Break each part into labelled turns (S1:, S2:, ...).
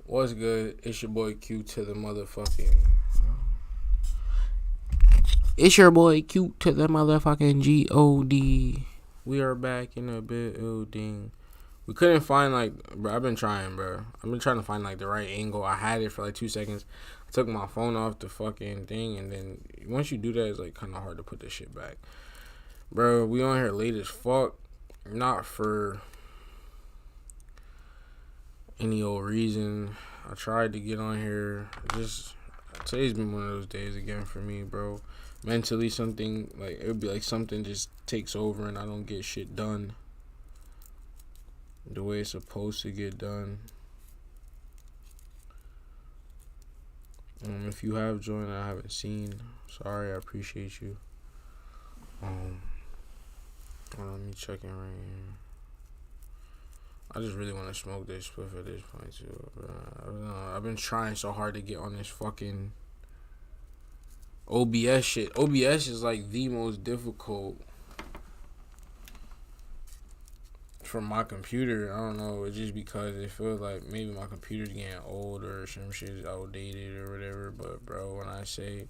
S1: What's good? It's your boy Q to the motherfucking. It's your boy Q to the motherfucking God. We are back in a building. We couldn't find bro. I've been trying, bro. I've been trying to find the right angle. I had it for 2 seconds. I took my phone off the fucking thing, and then once you do that, it's kind of hard to put this shit back, bro. We on here late as fuck. Not for any old reason. I tried to get on here. Today's been one of those days again for me, bro. Mentally, something it would be something just takes over and I don't get shit done the way it's supposed to get done. If you have joined, I haven't seen. Sorry, I appreciate you. Let me check in right here. I just really want to smoke this spliff at this point too. I don't know. I've been trying so hard to get on this fucking OBS shit. OBS is the most difficult for my computer. I don't know. It's just because it feels like maybe my computer's getting old or some shit is outdated or whatever. But bro, when I say,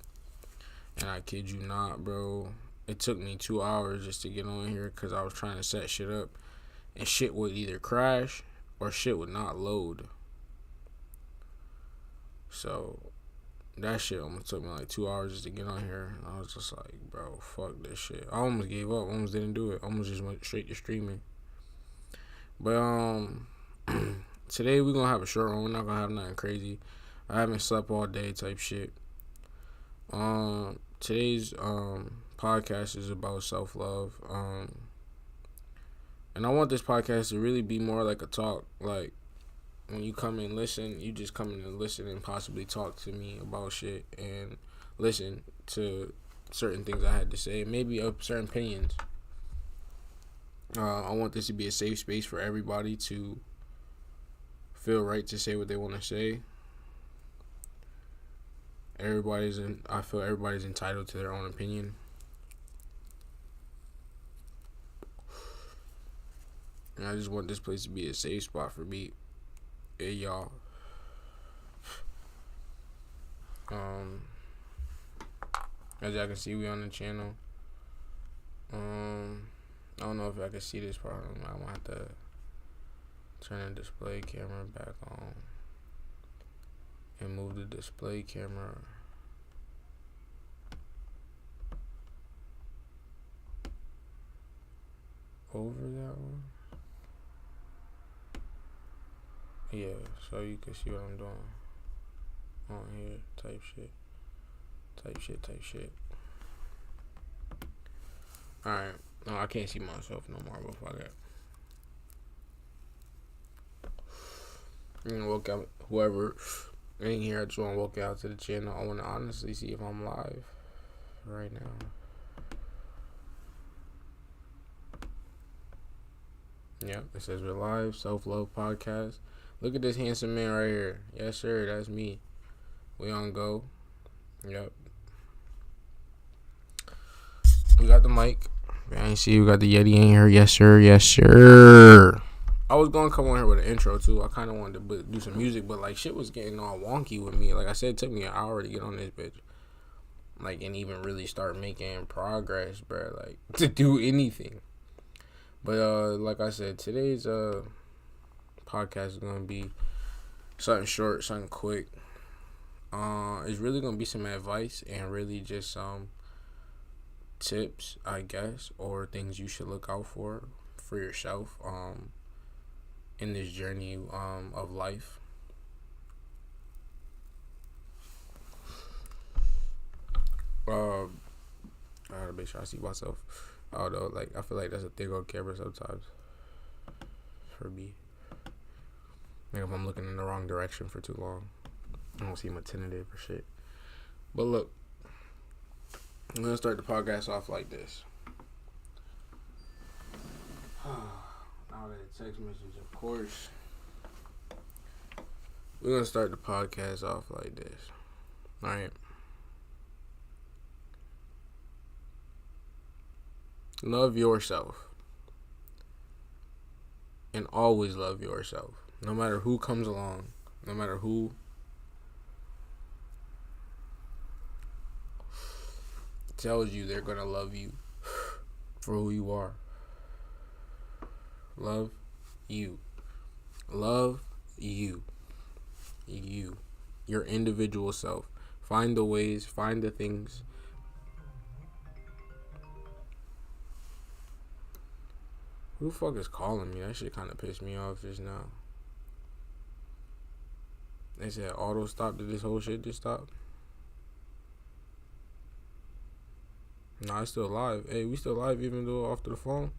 S1: and I kid you not, bro, it took me 2 hours just to get on here because I was trying to set shit up. And shit would either crash or shit would not load. So that shit almost took me 2 hours just to get on here. And I was just bro, fuck this shit. I almost gave up. Almost didn't do it. Almost just went straight to streaming. But today we're gonna have a short one. We're not gonna have nothing crazy. I haven't slept all day type shit. Today's podcast is about self-love. And I want this podcast to really be more like a talk. When you come and listen, you just come in and listen and possibly talk to me about shit and listen to certain things I had to say. Maybe certain opinions. I want this to be a safe space for everybody to feel right to say what they want to say. I feel everybody's entitled to their own opinion. And I just want this place to be a safe spot for me. Hey, y'all. As y'all can see, we on the channel. I don't know if y'all can see this part. I might have to turn the display camera back on and move the display camera over that one. Yeah, so you can see what I'm doing on here. Type shit. Alright. No, I can't see myself no more before that. I'm gonna walk out. Whoever in here, I just want to walk out to the channel. I want to honestly see if I'm live right now. Yep, it says we're live. Self-love podcast. Look at this handsome man right here. Yes, sir, that's me. We on go. Yep. We got the mic. I see we got the Yeti in here. Yes, sir. Yes, sir. I was going to come on here with an intro, too. I kind of wanted to do some music, but, shit was getting all wonky with me. Like I said, it took me an hour to get on this bitch. And even really start making progress, bro. To do anything. But, like I said, today's, podcast is gonna be something short, something quick. It's really gonna be some advice and really just some tips, I guess, or things you should look out for yourself in this journey of life. I gotta make sure I see myself. Although, I feel like that's a thing on camera sometimes for me. If I'm looking in the wrong direction for too long, I don't seem attentive or shit. But look, I'm gonna start the podcast off like this. Now that text message, of course. We're gonna start the podcast off like this. Alright. Love yourself. and always love yourself. No matter who comes along, no matter who tells you they're gonna love you for who you are. Love you. Love you. You. Your individual self. Find the ways, find the things. Who the fuck is calling me? That shit kind of pissed me off just now. They said auto stop. Did this whole shit just stop? Nah, it's still live. Hey, we still live even though off to the phone.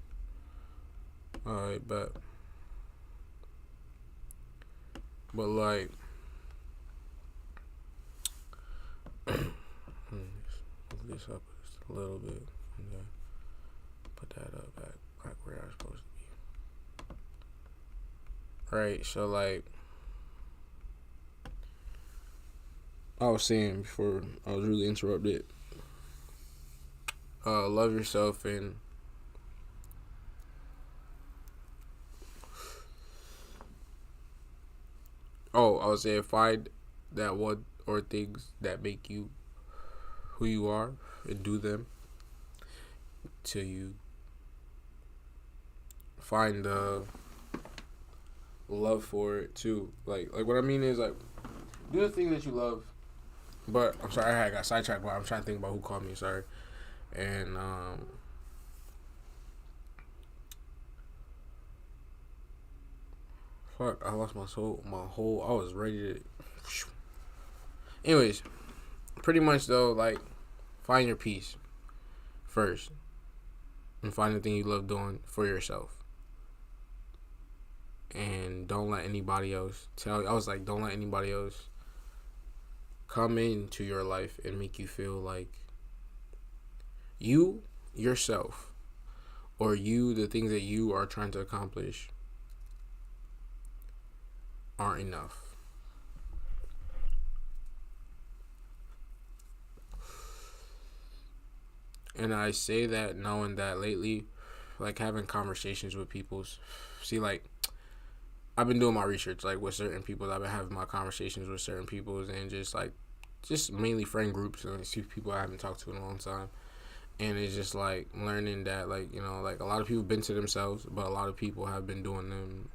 S1: Alright, bet. But like, move this up just a little bit, and then put that up back where I was supposed to be. Right, so like I was saying before I was really interrupted. Love yourself and I would say find that one or things that make you who you are and do them till you find the love for it too. Like what I mean is like do the thing that you love. But I'm sorry I got sidetracked, but I'm trying to think about who called me. Sorry. And fuck, I lost my soul, my whole. I was ready to. Anyways, pretty much though, like, find your peace first, and find the thing you love doing for yourself. And don't let anybody else tell you. I was like, don't let anybody else come into your life and make you feel like you, yourself, or you, the things that you are trying to accomplish aren't enough. And I say that knowing that lately, like having conversations with people, see, like, I've been doing my research, like, with certain people. I've been having my conversations with certain people and just mainly friend groups and see people I haven't talked to in a long time. And it's just, like, learning that, like, you know, like, a lot of people have been to themselves, but a lot of people have been doing them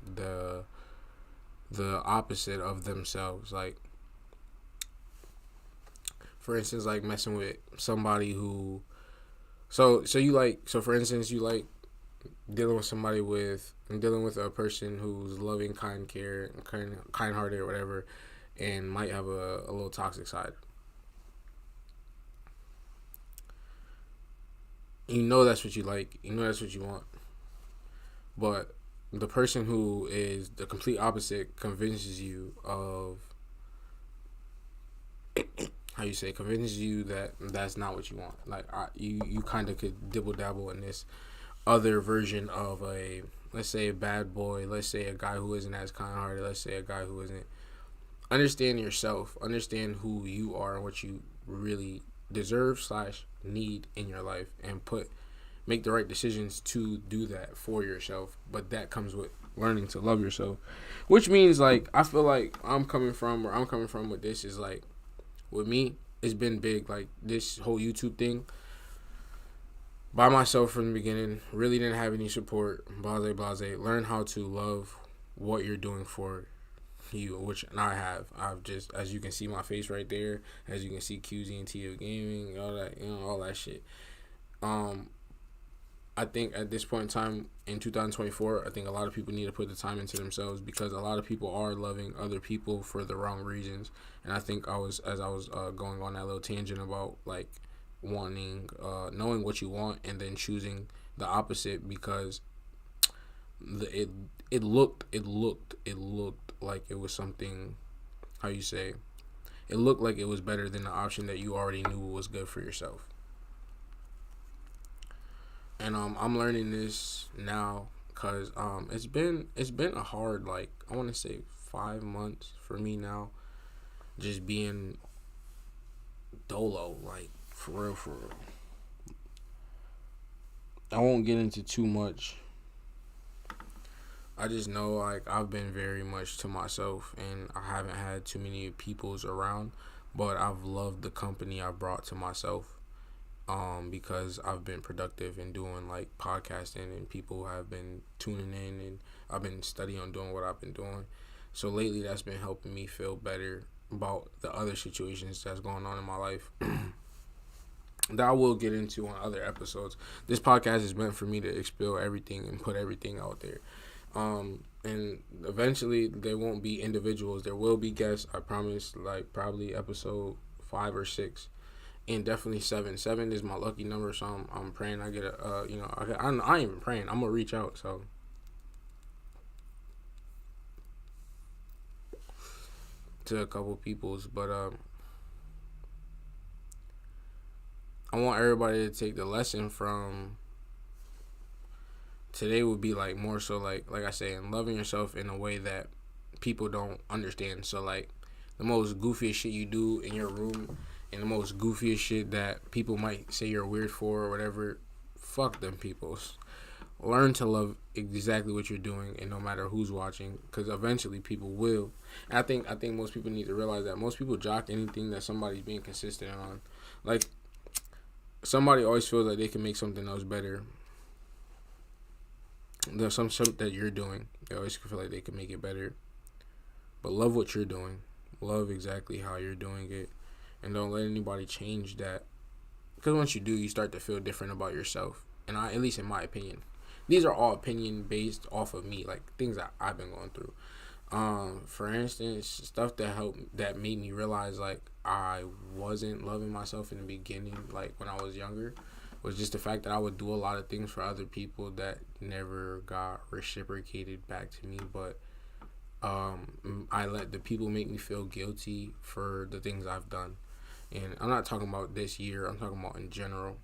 S1: the opposite of themselves. Like, for instance, like, messing with somebody who... So for instance, you like dealing with a person who's loving, kind hearted or whatever, and might have a little toxic side. You know that's what you like. You know that's what you want. But the person who is the complete opposite convinces you of convinces you that that's not what you want. Like you kind of could dibble dabble in this other version of a, let's say, a bad boy, let's say a guy who isn't as kind-hearted, let's say a guy who isn't. Understand yourself, understand who you are and what you really deserve / need in your life, and make the right decisions to do that for yourself. But that comes with learning to love yourself, which means, like, I feel like I'm coming from with this is like, with me, it's been big. Like, this whole YouTube thing, by myself from the beginning, really didn't have any support, blase. Learn how to love what you're doing for you, which I have. I've just, as you can see my face right there, as you can see QZ and TF Gaming, all that, all that shit. I think at this point in time in 2024, I think a lot of people need to put the time into themselves, because a lot of people are loving other people for the wrong reasons. And I think as I was going on that little tangent about, like, knowing what you want and then choosing the opposite, because it looked like it was something, how you say, it looked like it was better than the option that you already knew was good for yourself. And I'm learning this now, because it's been a hard, like, I want to say 5 months for me now, just being dolo, like, for real. I won't get into too much I just know like I've been very much to myself, and I haven't had too many peoples around, but I've loved the company I brought to myself. Because I've been productive in doing like podcasting, and people have been tuning in, and I've been studying on doing what I've been doing. So lately, that's been helping me feel better about the other situations that's going on in my life that I will get into on other episodes. This podcast is meant for me to expel everything and put everything out there. And eventually, there won't be individuals. There will be guests. I promise. Like probably episode 5 or 6, and definitely 7. 7 is my lucky number, so I'm praying I get a I ain't even praying. I'm gonna reach out. So to a couple peoples, but I want everybody to take the lesson from today would be like more so like I say, in loving yourself in a way that people don't understand. So like the most goofiest shit you do in your room, and the most goofiest shit that people might say you're weird for or whatever, fuck them peoples. Learn to love exactly what you're doing, and no matter who's watching, because eventually people will. And I think most people need to realize that most people jock anything that somebody's being consistent on. Like somebody always feels like they can make something else better. There's some shit that you're doing. They always feel like they can make it better. But love what you're doing. Love exactly how you're doing it, and don't let anybody change that. Because once you do, you start to feel different about yourself. And at least in my opinion, these are all opinion based off of me, like things that I've been going through. For instance, stuff that made me realize like I wasn't loving myself in the beginning, like when I was younger, was just the fact that I would do a lot of things for other people that never got reciprocated back to me. But I let the people make me feel guilty for the things I've done. And I'm not talking about this year, I'm talking about in general.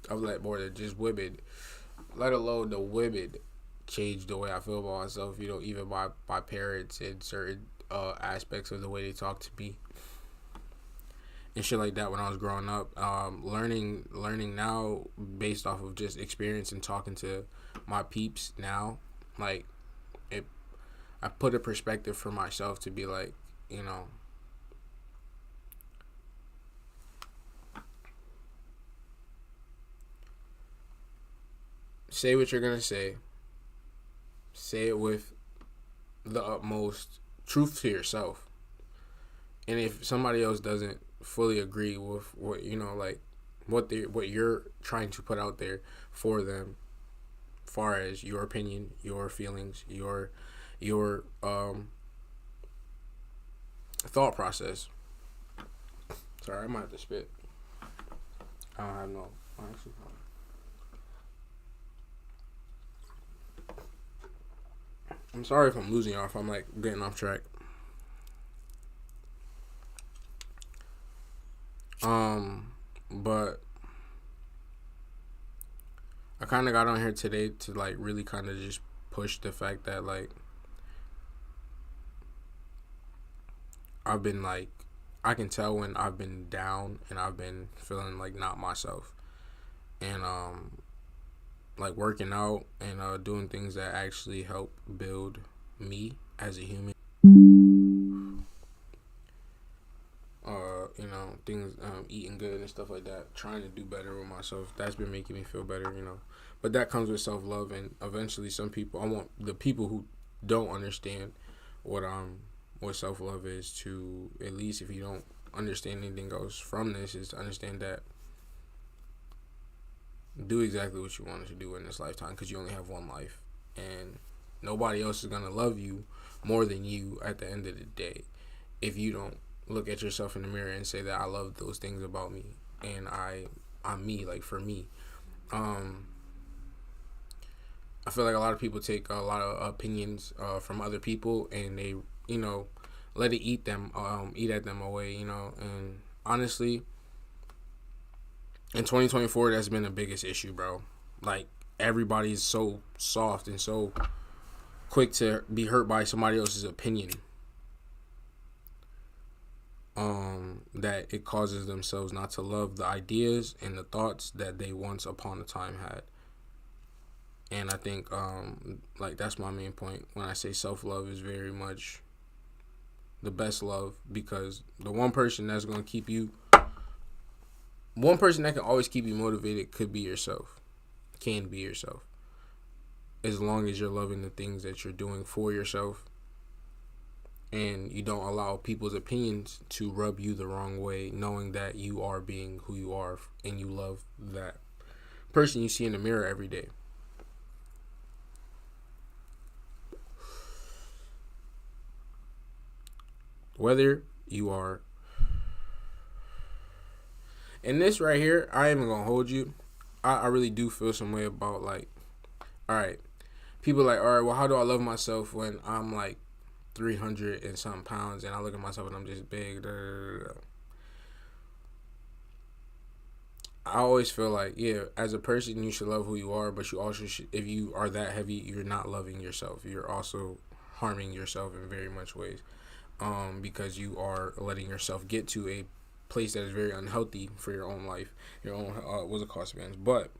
S1: I've let more than just women, let alone the women, change the way I feel about myself, even my parents and certain aspects of the way they talk to me and shit like that when I was growing up. Learning now based off of just experience and talking to my peeps now, like it, I put a perspective for myself to be like, say what you're gonna say. Say it with the utmost truth to yourself. And if somebody else doesn't fully agree with what like what you're trying to put out there for them, far as your opinion, your feelings, your thought process. Sorry, I might have to spit. I don't have no. Actually, I'm sorry if I'm losing y'all, if I'm like getting off track. But I kind of got on here today to like really kind of just push the fact that like I've been like, I can tell when I've been down and I've been feeling like not myself, and like working out and doing things that actually help build me as a human. Things, eating good and stuff like that, trying to do better with myself. That's been making me feel better. But that comes with self-love, and eventually I want the people who don't understand what self-love is to, at least if you don't understand anything else from this, is to understand that do exactly what you wanted to do in this lifetime, because you only have one life, and nobody else is going to love you more than you at the end of the day if you don't look at yourself in the mirror and say that I love those things about me, and I'm me. Like for me, I feel like a lot of people take a lot of opinions from other people, and they let it eat at them away. And honestly, in 2024, that's been the biggest issue, bro. Like everybody's so soft and so quick to be hurt by somebody else's opinion. That it causes themselves not to love the ideas and the thoughts that they once upon a time had. And I think like that's my main point when I say self-love is very much the best love, because the one person that's going to keep you, one person that can always keep you motivated could be yourself, can be yourself, as long as you're loving the things that you're doing for yourself and you don't allow people's opinions to rub you the wrong way, knowing that you are being who you are and you love that person you see in the mirror every day. Whether you are in this right here, I ain't even gonna hold you. I really do feel some way about, like, all right, people like, all right, well, how do I love myself when I'm like 300 and something pounds and I look at myself and I'm just big? Da, da, da, da. I always feel like, yeah, as a person, you should love who you are, but you also should, if you are that heavy, you're not loving yourself. You're also harming yourself in very much ways, because you are letting yourself get to a place that is very unhealthy for your own life, your own, what's it called, spans. But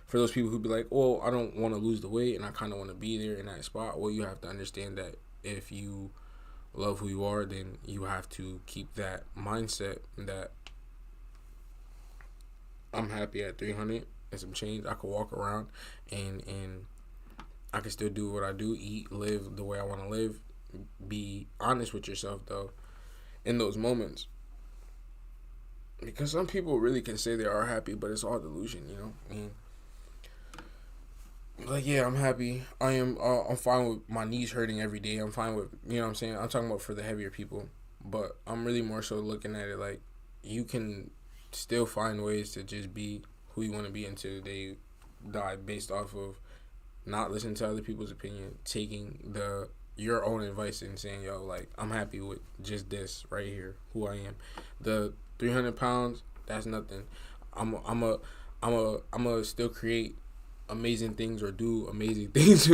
S1: for those people who be like, oh, I don't want to lose the weight and I kind of want to be there in that spot, well, you have to understand that if you love who you are, then you have to keep that mindset that I'm happy at 300 and some change. I could walk around and I can still do what I do, eat, live the way I want to live. Be honest with yourself, though, in those moments. Because some people really can say they are happy, but it's all delusion, you know? I mean, like, yeah, I'm happy. I'm fine with my knees hurting every day. I'm fine with, you know what I'm saying? I'm talking about for the heavier people. But I'm really more so looking at it like you can still find ways to just be who you want to be until they die, based off of not listening to other people's opinion, taking your own advice and saying, yo, like, I'm happy with just this right here, who I am. The 300 pounds, that's nothing. I'm a still create amazing things or do amazing things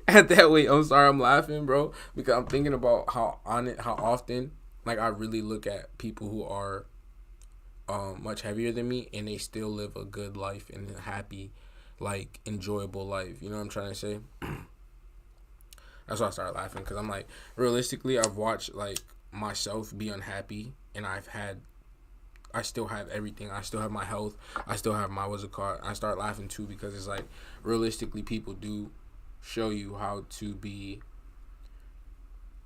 S1: at that weight. I'm sorry, I'm laughing, bro, because I'm thinking about how often, like, I really look at people who are much heavier than me and they still live a good life and a happy, like, enjoyable life. You know what I'm trying to say? That's why I started laughing, because I'm like, realistically, I've watched, like, myself be unhappy, and I still have everything. I still have my health. I still have my, what's it called? I start laughing too, because it's like, realistically, people do show you how to be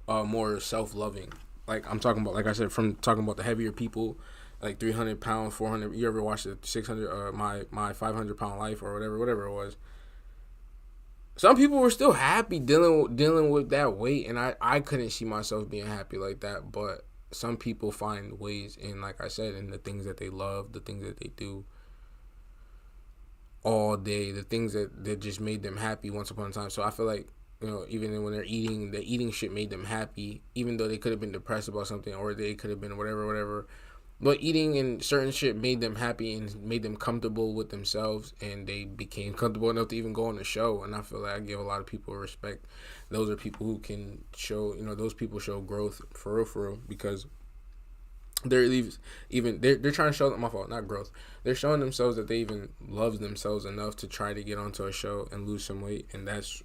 S1: more self-loving. Like, I'm talking about, like I said, from talking about the heavier people, like 300 pounds, 400. You ever watched the 600, my 500 pound life or whatever it was? Some people were still happy dealing with that weight, and I couldn't see myself being happy like that. But some people find ways in, like I said, in the things that they love, the things that they do all day, the things that just made them happy once upon a time. So I feel like, you know, even when they're eating, the eating shit made them happy, even though they could have been depressed about something, or they could have been whatever. But eating and certain shit made them happy and made them comfortable with themselves, and they became comfortable enough to even go on the show. And I feel like I give a lot of people respect. Those are people who can show, you know, those people show growth for real, because they're they're trying to show them, my fault, not growth. They're showing themselves that they even love themselves enough to try to get onto a show and lose some weight, and that's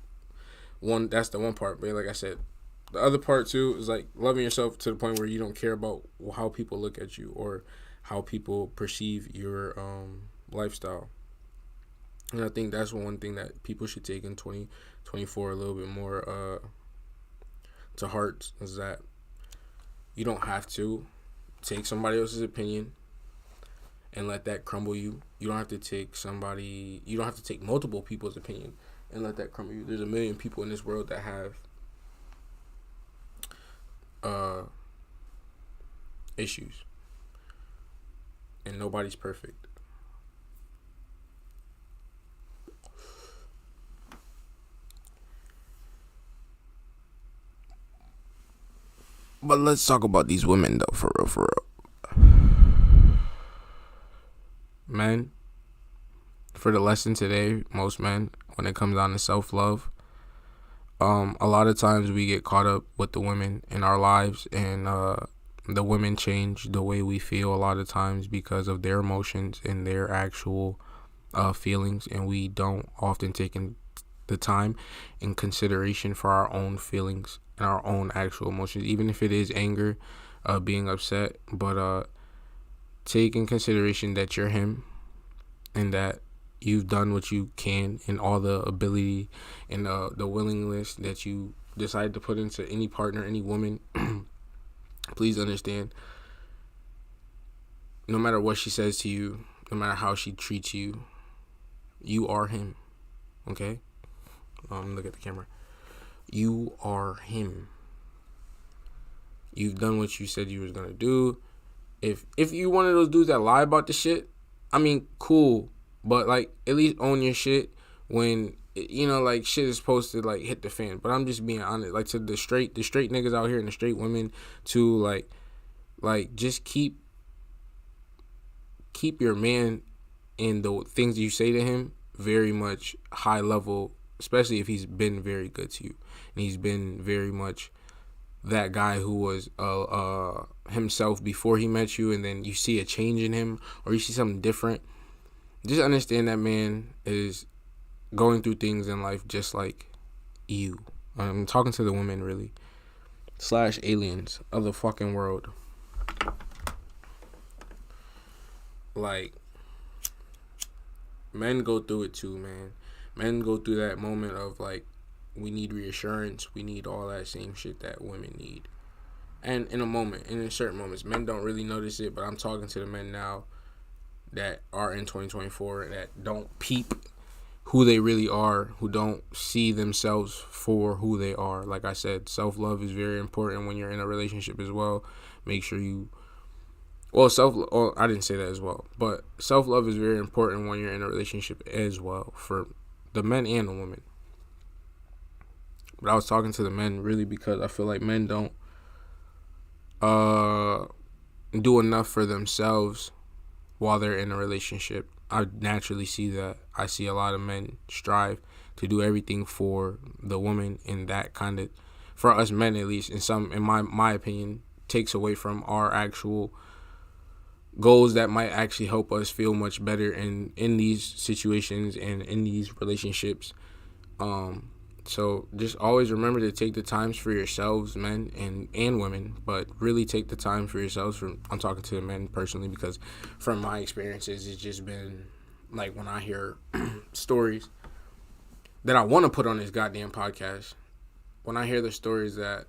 S1: the one part. But like I said, the other part too is like loving yourself to the point where you don't care about how people look at you or how people perceive your lifestyle. And I think that's one thing that people should take in 2024 a little bit more to heart, is that you don't have to take somebody else's opinion and let that crumble you. You don't have to take multiple people's opinion and let that crumble you. There's a million people in this world that have issues, and nobody's perfect. But let's talk about these women, though, for real. Men, for the lesson today, most men, when it comes down to self-love, a lot of times we get caught up with the women in our lives, and the women change the way we feel a lot of times because of their emotions and their actual feelings, and we don't often the time and consideration for our own feelings and our own actual emotions, even if it is anger, being upset. But take in consideration that you're him and that you've done what you can and all the ability and the willingness that you decide to put into any partner, any woman. Please understand, no matter what she says to you, no matter how she treats you, you are him. Okay? Look at the camera. You are him. You've done what you said you was gonna do. If you one of those dudes that lie about the shit, I mean, cool. But like, at least own your shit when like shit is supposed to like hit the fan. But I'm just being honest, like to the straight niggas out here and the straight women, to like just keep your man and the things you say to him very much high level, especially if he's been very good to you and he's been very much that guy who was himself before he met you, and then you see a change in him or you see something different. Just understand that man is going through things in life just like you. I'm talking to the women, really, / aliens of the fucking world. Like, men go through it too, man. Men go through that moment of like, we need reassurance. We need all that same shit that women need. And in certain moments, men don't really notice it, but I'm talking to the men now that are in 2024 that don't peep who they really are, who don't see themselves for who they are. Like I said, self-love is very important when you're in a relationship as well. Make sure you... I didn't say that as well, but self-love is very important when you're in a relationship as well, for the men and the women. But I was talking to the men really because I feel like men don't do enough for themselves while they're in a relationship. I naturally see that. I see a lot of men strive to do everything for the woman, and that kind of, for us men at least, in my opinion, takes away from our actual goals that might actually help us feel much better in these situations and in these relationships. So just always remember to take the times for yourselves, men and women, but really take the time for yourselves. I'm talking to the men personally because from my experiences, it's just been like, when I hear stories that I want to put on this goddamn podcast, when I hear the stories that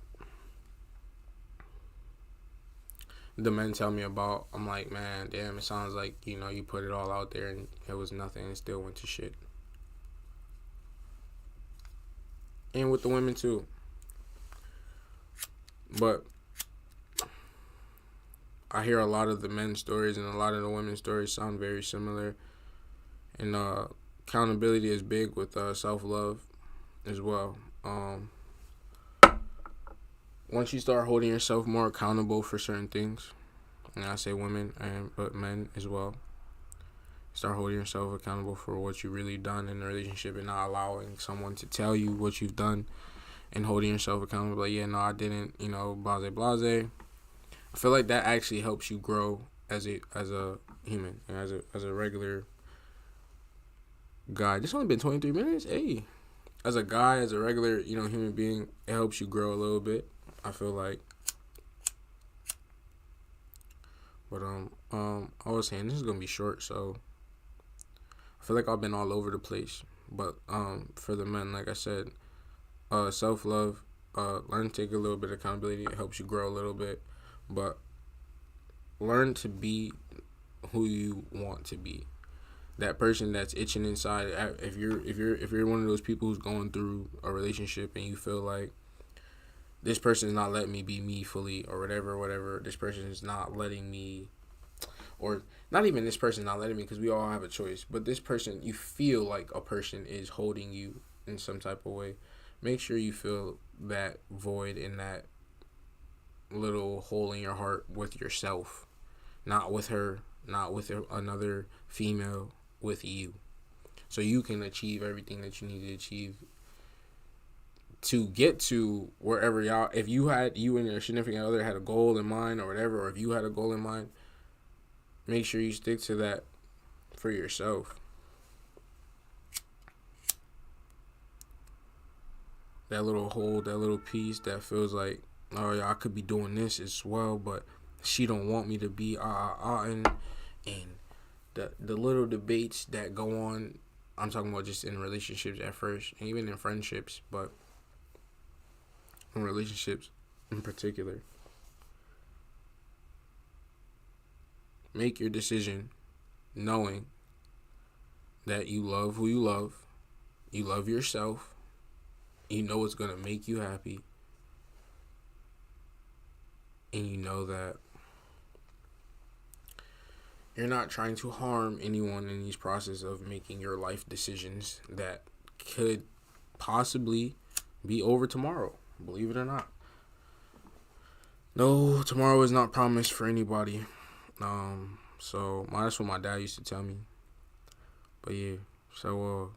S1: the men tell me about, I'm like, man, damn, it sounds like, you put it all out there and it was nothing and it still went to shit. And with the women too. But I hear a lot of the men's stories and a lot of the women's stories sound very similar. And accountability is big with self-love as well. Once you start holding yourself more accountable for certain things, and I say women but men as well, start holding yourself accountable for what you really done in a relationship and not allowing someone to tell you what you've done, and holding yourself accountable, like, yeah, no, I didn't, blase. I feel like that actually helps you grow as a human and as a regular guy. This only been 23 minutes. Hey, as a guy, as a regular, human being, it helps you grow a little bit, I feel like. But I was saying, this is gonna be short, so I feel like I've been all over the place. But for the men, like I said, self-love, learn to take a little bit of accountability. It helps you grow a little bit, but learn to be who you want to be. That person that's itching inside. If you're one of those people who's going through a relationship and you feel like this person is not letting me be me fully, or whatever. This person is not letting me, or not even this person not letting me, because we all have a choice. But this person, you feel like a person is holding you in some type of way. Make sure you fill that void in that little hole in your heart with yourself, not with her, not with another female, with you, so you can achieve everything that you need to achieve to get to wherever y'all. If you and your significant other had a goal in mind or whatever, or if you had a goal in mind, make sure you stick to that for yourself. that little hole, that little piece that feels like, oh yeah, I could be doing this as well, but she don't want me to be and the little debates that go on. I'm talking about just in relationships at first, and even in friendships, but in relationships in particular. Make your decision knowing that you love who you love yourself, you know it's going to make you happy, and you know that you're not trying to harm anyone in these process of making your life decisions that could possibly be over tomorrow, believe it or not. No, tomorrow is not promised for anybody. So that's what my dad used to tell me. But yeah, so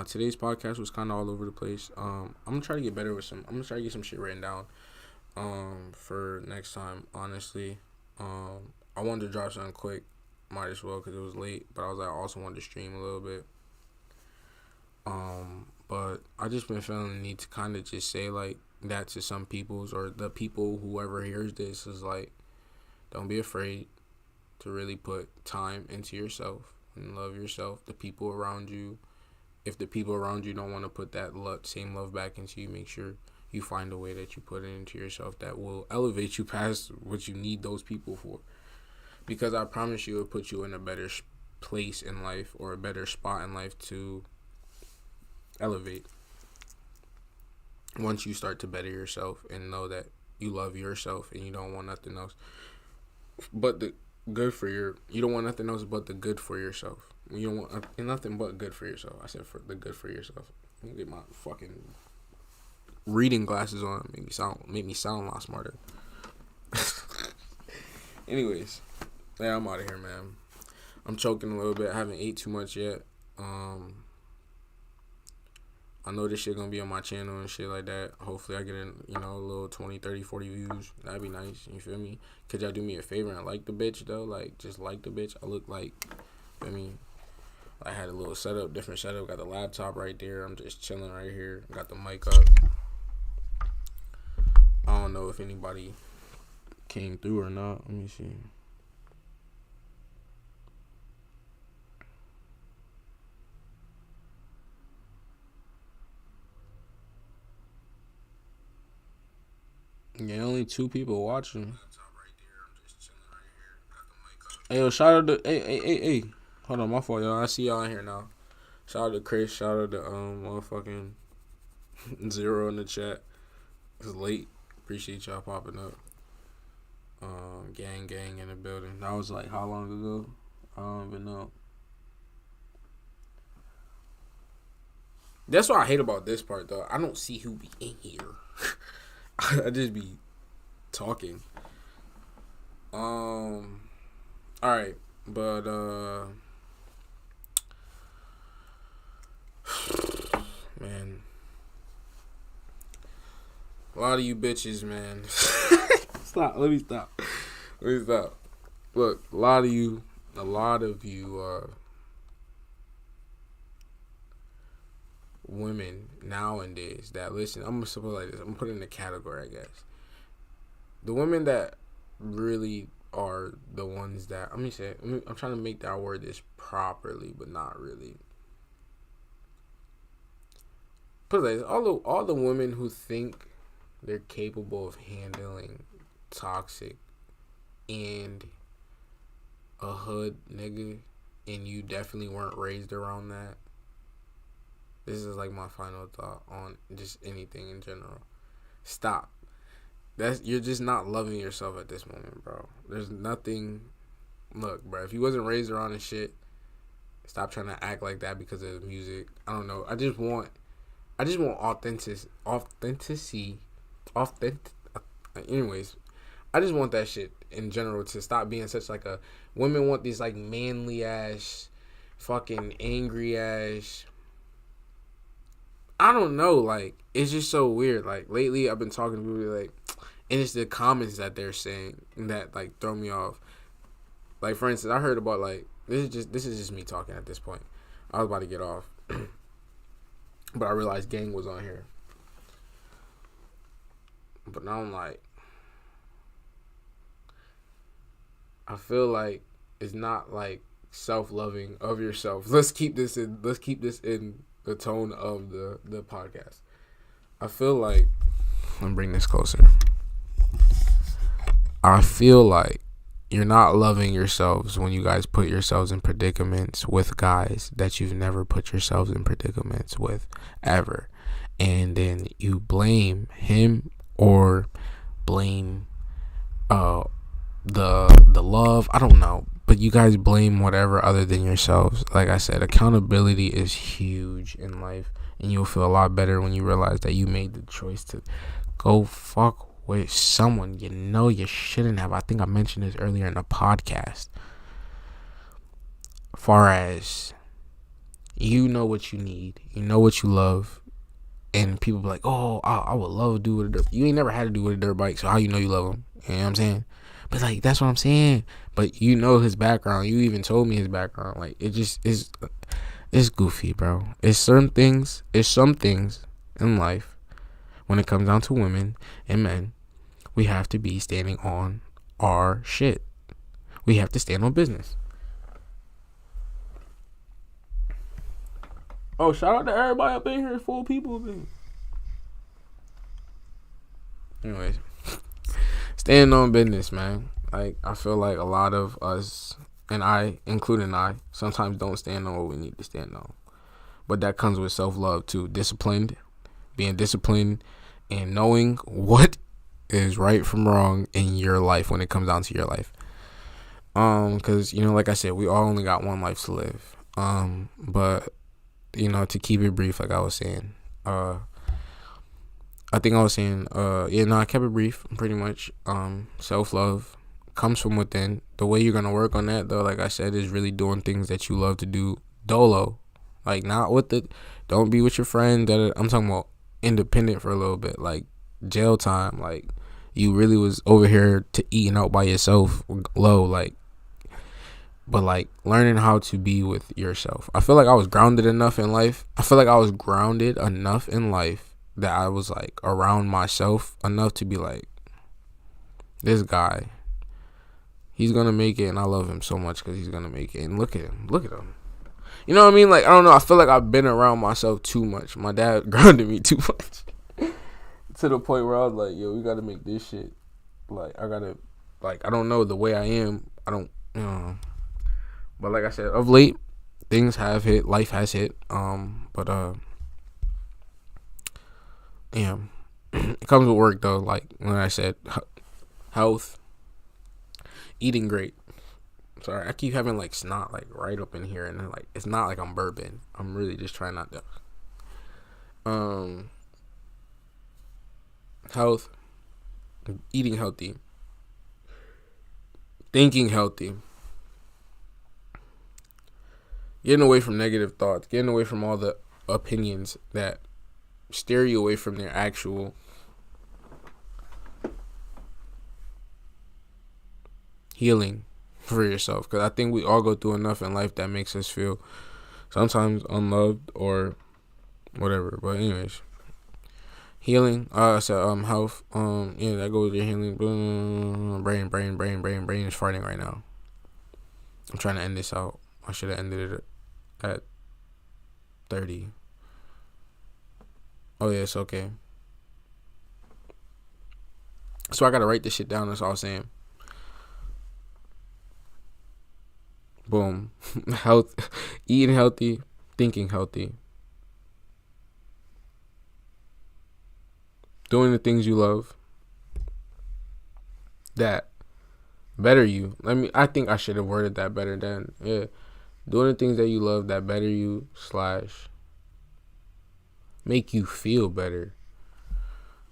S1: today's podcast was kind of all over the place. I'm gonna try to get better with I'm gonna try to get some shit written down. For next time, honestly. I wanted to drop something quick, might as well because it was late. But I was like, I also wanted to stream a little bit. But I just been feeling the need to kind of just say like that to some people's or the people whoever hears this is like, don't be afraid to really put time into yourself and love yourself, the people around you. If the people around you don't want to put that same love back into you, make sure you find a way that you put it into yourself that will elevate you past what you need those people for. Because I promise you, it'll put you in a better place in life or a better spot in life to elevate. Once you start to better yourself and know that you love yourself and you don't want nothing else but the good for you don't want nothing else but the good for yourself. You don't want nothing but good for yourself. I said for the good for yourself. Let me get my fucking reading glasses on. Make me sound a lot smarter. Anyways, yeah, I'm out of here, man. I'm choking a little bit. I haven't ate too much yet. I know this shit gonna be on my channel and shit like that. Hopefully I get a little 20, 30, 40 views. That'd be nice. You feel me? Could y'all do me a favor and like the bitch though? Like, just like the bitch. I look like, I had a little different setup. Got the laptop right there. I'm just chilling right here. Got the mic up. I don't know if anybody came through or not. Let me see. Yeah, only 2 people watching. Hey, yo, shout out to hey. Hold on, my fault, y'all. I see y'all in here now. Shout out to Chris. Shout out to motherfucking Zero in the chat. It's late. Appreciate y'all popping up. Gang in the building. That was like how long ago? I don't even know. That's what I hate about this part though. I don't see who be in here. I just be talking. Alright, but man, a lot of you bitches, man. Let me stop. Look, a lot of you women nowadays that listen. I'm gonna suppose like this. I'm gonna put it in a category, I guess. The women that really are the ones that I'm trying to make that word this properly, but not really. Put it like this, all the women who think they're capable of handling toxic and a hood nigga, and you definitely weren't raised around that. This is like my final thought on just anything in general. Stop. You're just not loving yourself at this moment, bro. There's nothing. Look, bro, if you wasn't raised around this shit, stop trying to act like that because of the music. I don't know. I just want authenticity. Anyways, I just want that shit in general to stop being such like a. Women want these like manly ass, fucking angry ass. I don't know, like, it's just so weird. Like, lately I've been talking to people, like, and it's the comments that they're saying that, like, throw me off. Like, for instance, I heard about, like, this is just me talking at this point. I was about to get off. But I realized Gang was on here. But now I'm like, I feel like it's not like self-loving of yourself. Let's keep this in. Let's keep this in the tone of the podcast. I feel like, let me bring this closer. I feel like you're not loving yourselves when you guys put yourselves in predicaments with guys that you've never put yourselves in predicaments with ever, and then you blame him or blame the love. I don't know, but you guys blame whatever other than yourselves. Like I said, accountability is huge in life, and you'll feel a lot better when you realize that you made the choice to go fuck with someone you know you shouldn't have. I think I mentioned this earlier in the podcast. Far as you know what you need, you know what you love, and people be like, "Oh, I would love to do with a dirt." You ain't never had to do with a dirt bike, so how you know you love him? You know what I'm saying? But like that's what I'm saying. But you know his background. You even told me his background. Like it just is. It's goofy, bro. It's some things in life when it comes down to women and men. We have to be standing on our shit. We have to stand on business. Oh, shout out to everybody up in here. Full people. Anyways, standing on business, man. Like, I feel like a lot of us, and I, including I, sometimes don't stand on what we need to stand on. But that comes with self-love, too. Being disciplined, and knowing what is right from wrong in your life when it comes down to your life. Because, like I said, we all only got one life to live. But, to keep it brief, like I was saying, I kept it brief, pretty much. Self-love comes from within. The way you're going to work on that, though, like I said, is really doing things that you love to do dolo. Like, not with don't be with your friend. I'm talking about independent for a little bit. Like, jail time. Like, you really was over here to eating out by yourself low. Like, but, like, learning how to be with yourself. I feel like I was grounded enough in life. That I was like around myself enough to be like, this guy, he's gonna make it, and I love him so much because he's gonna make it. And look at him. You know what I mean? Like, I don't know. I feel like I've been around myself too much. My dad grounded me too much to the point where I was like, yo, we gotta make this shit. Like, I gotta, like, I don't know the way I am. I don't, But like I said, of late, things have hit. Life has hit. Yeah, it comes with work though. Like when I said health, eating great. Sorry, I keep having like snot like right up in here, and then, like it's not like I'm burping. I'm really just trying not to. Health, eating healthy, thinking healthy, getting away from negative thoughts, getting away from all the opinions that steer you away from their actual healing for yourself. Because I think we all go through enough in life that makes us feel sometimes unloved or whatever. But anyways, healing. Health. That goes with your healing. Brain is farting right now. I'm trying to end this out. I should have ended it at 30. Oh, yeah, it's okay. So I got to write this shit down. That's all I'm saying. Boom. Health. Eating healthy. Thinking healthy. Doing the things you love. That better you. I think I should have worded that better than, yeah. Doing the things that you love that better you / make you feel better.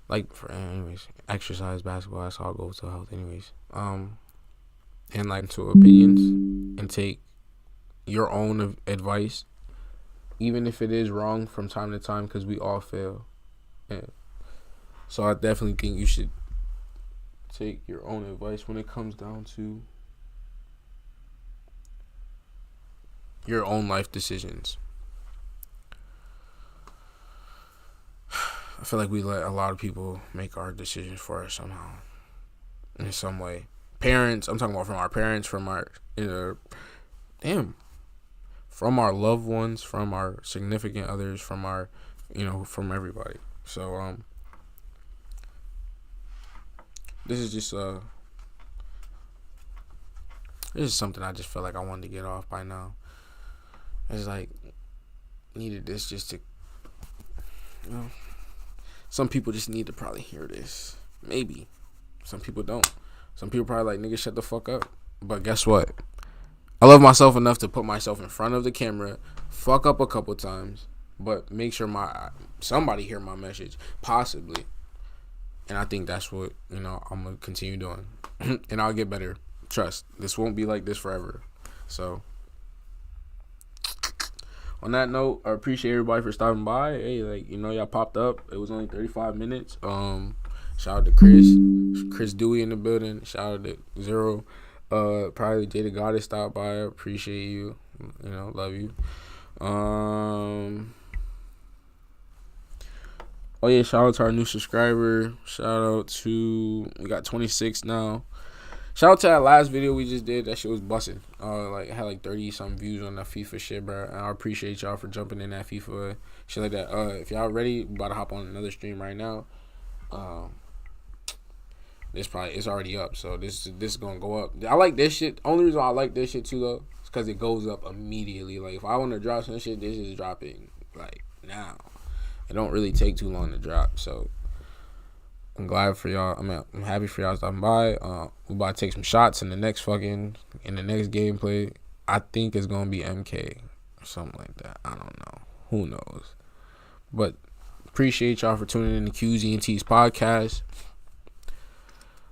S1: Like, anyways, exercise, basketball, that's all goes to health anyways. And like to opinions and take your own advice, even if it is wrong from time to time, because we all fail. Yeah. So I definitely think you should take your own advice when it comes down to your own life decisions. I feel like we let a lot of people make our decisions for us somehow, in some way. Parents, I'm talking about from our parents, from our, from our loved ones, from our significant others, from our, from everybody. So, this is just, this is something I just felt like I wanted to get off by now. It's like, needed this just to, some people just need to probably hear this. Maybe. Some people don't. Some people probably like, nigga, shut the fuck up. But guess what? I love myself enough to put myself in front of the camera, fuck up a couple times, but make sure somebody hear my message, possibly. And I think that's what, I'm going to continue doing. And I'll get better. Trust. This won't be like this forever. So, on that note, I appreciate everybody for stopping by. Hey, y'all popped up. It was only 35 minutes. Shout out to Chris Dewey in the building. Shout out to Zero. Probably Jada Goddess stopped by. I appreciate you. Love you. Oh yeah, shout out to our new subscriber. Shout out to, we got 26 now. Shout out to that last video we just did. That shit was busting. It had like 30 some views on that FIFA shit, bro. And I appreciate y'all for jumping in that FIFA shit like that. If y'all ready, we about to hop on another stream right now. It's already up, so this is gonna go up. I like this shit. Only reason I like this shit too though is because it goes up immediately. Like if I want to drop some shit, this is dropping like now. It don't really take too long to drop, so I'm glad for y'all. I'm happy for y'all stopping by. We about to take some shots in the next gameplay. I think it's gonna be MK or something like that. I don't know. Who knows? But appreciate y'all for tuning in to QZNT's podcast.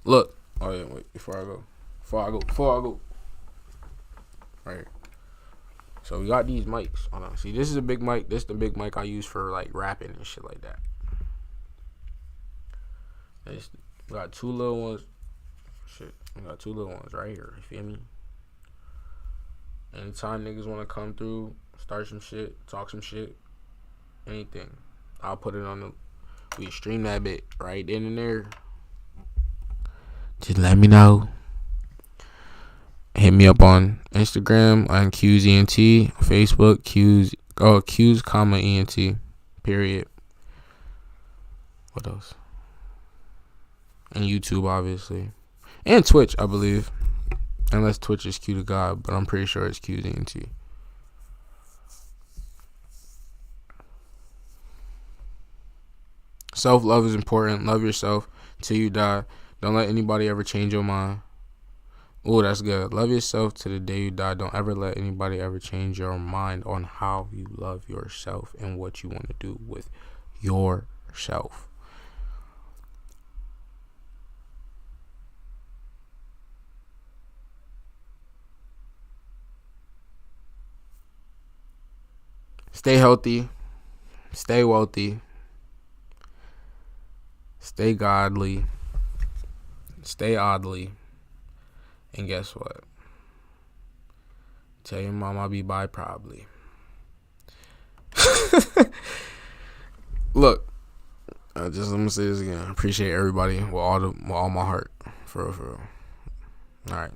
S1: Look. Oh yeah, wait. Before I go. Right here. So we got these mics. Hold on. See, this is a big mic. This is the big mic I use for like rapping and shit like that. We got two little ones. Shit. We got two little ones right here. You feel me? Anytime niggas want to come through, start some shit, talk some shit, anything, I'll put it on we stream that bit right then and there. Just let me know. Hit me up on Instagram on QZNT, Facebook Q's, ENT, period. What else? And YouTube, obviously. And Twitch, I believe. Unless Twitch is Q to God, but I'm pretty sure it's QZNT. Self-love is important. Love yourself till you die. Don't let anybody ever change your mind. Oh, that's good. Love yourself to the day you die. Don't ever let anybody ever change your mind on how you love yourself and what you want to do with yourself. Stay healthy. Stay wealthy. Stay godly. Stay oddly. And guess what? Tell your mom I'll be by probably. Look, let me say this again. I appreciate everybody with all my heart. For real. All right.